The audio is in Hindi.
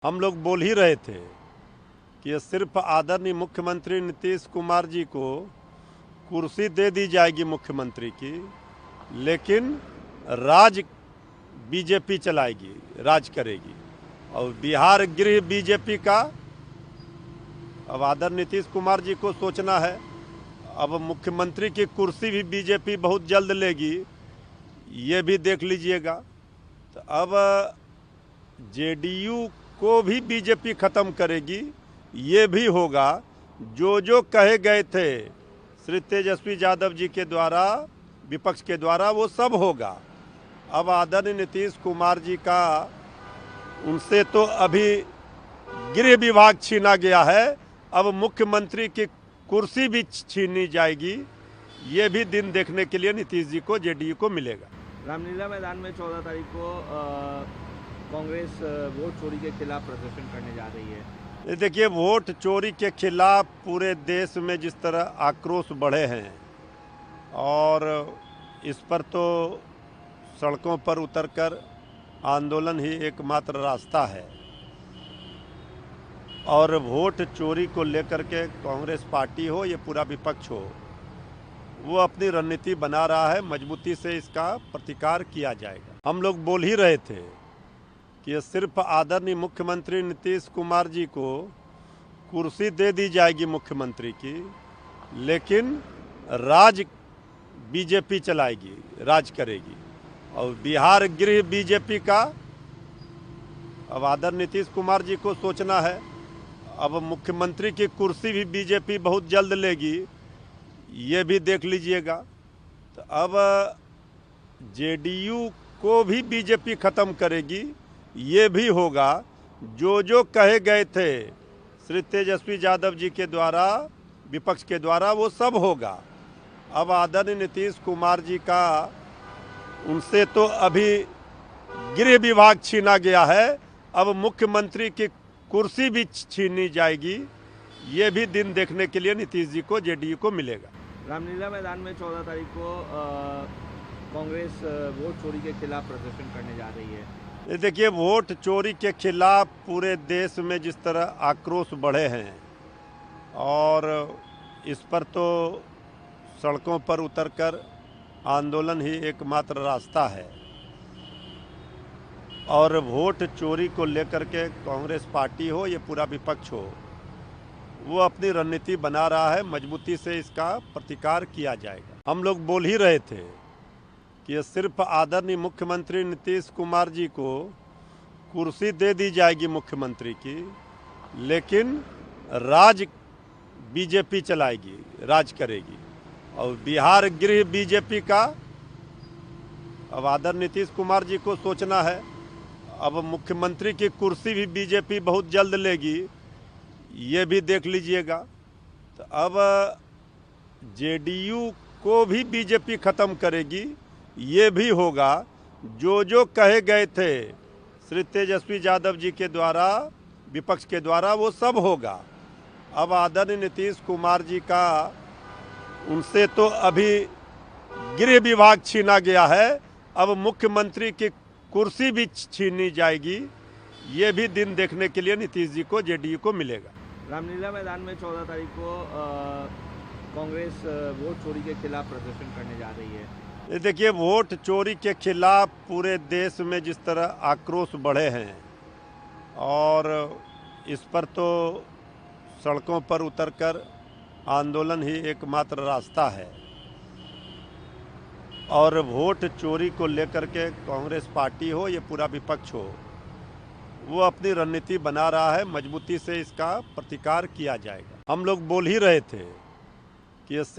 हम लोग बोल ही रहे थे कि ये सिर्फ आदरणीय मुख्यमंत्री नीतीश कुमार जी को कुर्सी दे दी जाएगी मुख्यमंत्री की, लेकिन राज बीजेपी चलाएगी, राज करेगी। और बिहार गृह बीजेपी का अब आदरणीय नीतीश कुमार जी को सोचना है। अब मुख्यमंत्री की कुर्सी भी बीजेपी बहुत जल्द लेगी, ये भी देख लीजिएगा। तो अब जेडीयू को भी बीजेपी ख़त्म करेगी, ये भी होगा। जो जो कहे गए थे श्री तेजस्वी यादव जी के द्वारा, विपक्ष के द्वारा, वो सब होगा। अब आदरणीय नीतीश कुमार जी का उनसे तो अभी गृह विभाग छीना गया है, अब मुख्यमंत्री की कुर्सी भी छीनी जाएगी। ये भी दिन देखने के लिए नीतीश जी को, जेडीयू को मिलेगा। रामलीला मैदान में 14 तारीख को कांग्रेस वोट चोरी के खिलाफ प्रदर्शन करने जा रही है। देखिए, वोट चोरी के खिलाफ पूरे देश में जिस तरह आक्रोश बढ़े हैं, और इस पर तो सड़कों पर उतरकर आंदोलन ही एकमात्र रास्ता है। और वोट चोरी को लेकर के कांग्रेस पार्टी हो, ये पूरा विपक्ष हो, वो अपनी रणनीति बना रहा है। मजबूती से इसका प्रतिकार किया जाएगा। हम लोग बोल ही रहे थे कि ये सिर्फ आदरणीय मुख्यमंत्री नीतीश कुमार जी को कुर्सी दे दी जाएगी मुख्यमंत्री की, लेकिन राज बीजेपी चलाएगी, राज करेगी। और बिहार गृह बीजेपी का अब आदरणीय नीतीश कुमार जी को सोचना है। अब मुख्यमंत्री की कुर्सी भी बीजेपी बहुत जल्द लेगी, ये भी देख लीजिएगा। तो अब जेडीयू को भी बीजेपी ख़त्म करेगी, ये भी होगा। जो जो कहे गए थे श्री तेजस्वी यादव जी के द्वारा, विपक्ष के द्वारा, वो सब होगा। अब आदरणीय नीतीश कुमार जी का उनसे तो अभी गृह विभाग छीना गया है, अब मुख्यमंत्री की कुर्सी भी छीनी जाएगी। ये भी दिन देखने के लिए नीतीश जी को, जेडीयू को मिलेगा। रामलीला मैदान में 14 तारीख को कांग्रेस वोट चोरी के खिलाफ प्रदर्शन करने जा रही है। देखिए, वोट चोरी के खिलाफ पूरे देश में जिस तरह आक्रोश बढ़े हैं, और इस पर तो सड़कों पर उतरकर आंदोलन ही एकमात्र रास्ता है। और वोट चोरी को लेकर के कांग्रेस पार्टी हो, ये पूरा विपक्ष हो, वो अपनी रणनीति बना रहा है। मजबूती से इसका प्रतिकार किया जाएगा। हम लोग बोल ही रहे थे कि ये सिर्फ आदरणीय मुख्यमंत्री नीतीश कुमार जी को कुर्सी दे दी जाएगी मुख्यमंत्री की, लेकिन राज बीजेपी चलाएगी, राज करेगी। और बिहार गृह बीजेपी का अब आदरणीय नीतीश कुमार जी को सोचना है। अब मुख्यमंत्री की कुर्सी भी बीजेपी बहुत जल्द लेगी, ये भी देख लीजिएगा। तो अब जेडीयू को भी बीजेपी ख़त्म करेगी, ये भी होगा। जो जो कहे गए थे श्री तेजस्वी यादव जी के द्वारा, विपक्ष के द्वारा, वो सब होगा। अब आदरणीय नीतीश कुमार जी का उनसे तो अभी गृह विभाग छीना गया है, अब मुख्यमंत्री की कुर्सी भी छीनी जाएगी। ये भी दिन देखने के लिए नीतीश जी को, जेडीयू को मिलेगा। रामलीला मैदान में 14 तारीख को कांग्रेस वोट चोरी के खिलाफ प्रदर्शन करने जा रही है। देखिए, वोट चोरी के खिलाफ पूरे देश में जिस तरह आक्रोश बढ़े हैं, और इस पर तो सड़कों पर उतरकर आंदोलन ही एकमात्र रास्ता है। और वोट चोरी को लेकर के कांग्रेस पार्टी हो, ये पूरा विपक्ष हो, वो अपनी रणनीति बना रहा है। मजबूती से इसका प्रतिकार किया जाएगा। हम लोग बोल ही रहे थे कि ये